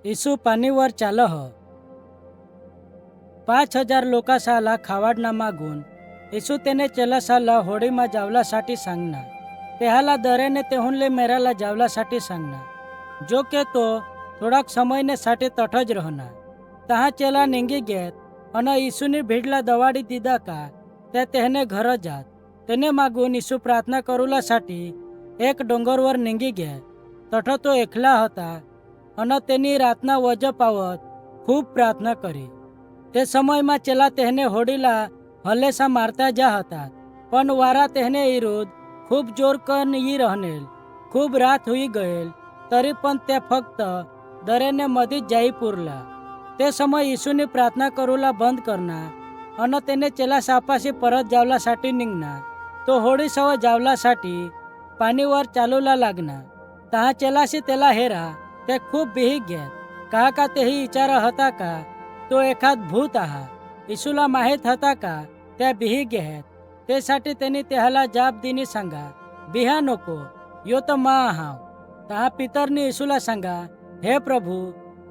येशू पाणीवर चालह. 5,000 लोकांसाला खावाडना मागून येशू તેને ચેલાસાલા હોડીમાં જાવલાसाठी सांगना. તેહાલા દરેને તેहुनले मेराला जावलासाठी सांगना. जो के तो થોડાક સમયને સાથે તઠ જ રહના. તहाँ ચેલા નીંગી ગયેત અને ઈસુની ભીડલા દવાડી દીધા કા તે તેને ઘર જાત. તેને માગુન ઈસુ પ્રાર્થના કરુલાसाठी એક ડોંગરवर નીંગી ગયા. તઠ તો એકલા હતા અને તેની રાતના વજ પાવત ખૂબ પ્રાર્થના કરી. તે સમયમાં ચેલા તેને હોડીલા હલેસા મારતા જા હતા. પણ વારા તેને વિરુદ્ધ ખૂબ જોર કન ઈ રહેલ. ખૂબ રાત હુઈ ગયેલ તરી પણ તે ફક્ત દરેને મધી જાઈ પૂરલા. તે સમય ઈસુની પ્રાર્થના કરુલા બંધ કરના અને તેને ચેલા સાપાસી પરત જાવલાसाठी નીંગના. તો હોડી સવ જાવલાसाठी પાણીवर ચાલુલા લાગના. તहाँ ચેલાસી તેલા हेरा તે ખૂબ ભીહી ગયા. કાકા તેही विचारा હતા કા तो एखाद भूत आहा. ઈસુલા માહિત હતા का त्या ભીહી ગયા. તે साठी તેની તેहाला जाब दिनी सांगा, बिहा नको, यो तो मा आहाव. तहाँ पितरनी ઈસુલા सांगा, हे प्रभु,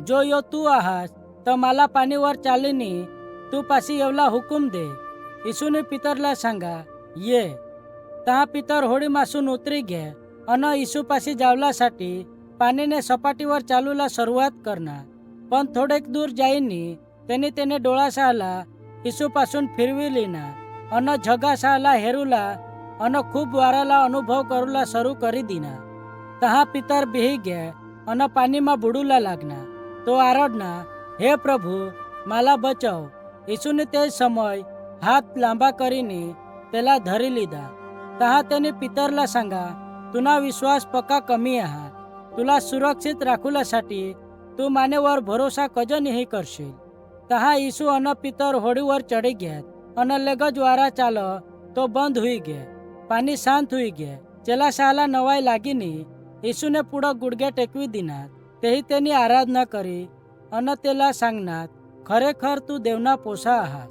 जो यो तू आहास तर मला पाणीवर चालीनी तू पाशी येवला हुकूम दे. ઈસુની पितरला सांगा, ये. तहाँ पितर होडीमासून उतरी ગયા અને ઈસુ પાशी જાવલાसाठी પાણીને સપાટીवर ચાલુલા શરૂઆત કરના. પણ થોડેક દૂર જઈને તેને ડોળાસાલા ઈસુપાसून ફેરવી લીના અને જગાસાલા હેરુલા અને ખૂબ વારાલા અનુભવ કરુલા શરૂ કરી દીના. તहाँ પિતર બેહી ગયા અને પાણીમાં બુડુલા લાગના. તો આરડના, હે પ્રભુ, માલા બચાવ. ઈસુને તે સમય હાથ લાંબા કરીને તેલા ધરી લીધા. तहाँ तेने पितरला सांगा, तुना विश्वास पक्का कमी आहा. तुला सुरक्षित राखुलासाठी तू मानेवर भरोसा कज नहीं करशील. तहाँ ईसु अन पितर होडीवर चढ़ी गया અને લેગજ વારા ચાલ તો બંધ હુઈ ગયા. પાણી શાંત હુઈ ગયા. ચેલા શાલા નવાઈ લાગીની ઈસુને પૂડા ગુડગે ટેકવી દીનાર. તેહી તેની આરાધના કરી અને તેલા सांगनात, खरेखर तू देवना पोसा आहास.